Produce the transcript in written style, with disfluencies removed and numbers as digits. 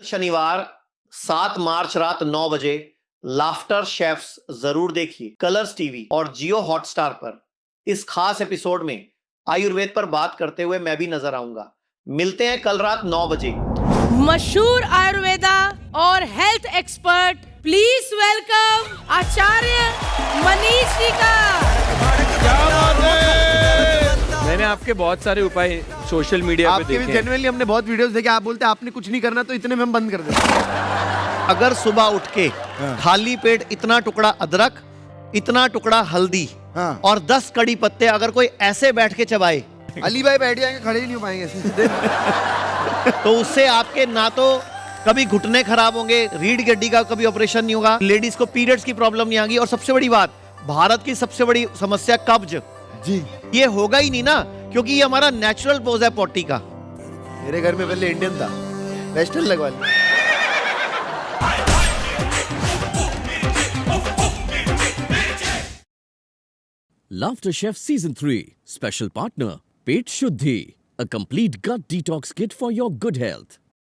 शनिवार 7 मार्च रात 9 बजे लाफ्टर शेफ्स जरूर देखिए कलर्स टीवी और जियो हॉटस्टार पर। इस खास एपिसोड में आयुर्वेद पर बात करते हुए मैं भी नजर आऊंगा। मिलते हैं कल रात 9 बजे। मशहूर आयुर्वेदा और हेल्थ एक्सपर्ट, प्लीज वेलकम आचार्य मनीष जी का। मैंने आपके बहुत सारे उपाय सोशल मीडिया पे देखे। जेन्युइनली हमने बहुत वीडियोस देखे। आप बोलते हैं आपने कुछ नहीं करना, तो इतने में हम बंद कर देते हैं। अगर सुबह उठ के खाली पेट इतना टुकड़ा अदरक, इतना टुकड़ा हल्दी और 10 कड़ी पत्ते अगर कोई ऐसे बैठ के चबाए, अली भाई बैठ जाएंगे, खड़े ही नहीं हो पाएंगे ऐसे। तो उससे आपके ना तो कभी घुटने खराब होंगे, रीढ़ की हड्डी का कभी ऑपरेशन नहीं होगा, लेडीज को पीरियड्स की प्रॉब्लम नहीं आएगी, और सबसे बड़ी बात, भारत की सबसे बड़ी समस्या कब्ज जी, ये होगा ही नहीं ना, क्योंकि ये हमारा नेचुरल पोज है पोटी का। मेरे घर में पहले इंडियन था, वेस्टर्न लगवा लिया। Laughter Chef Season 3 Special Partner Pet Shuddhi, a complete gut detox kit for your good health.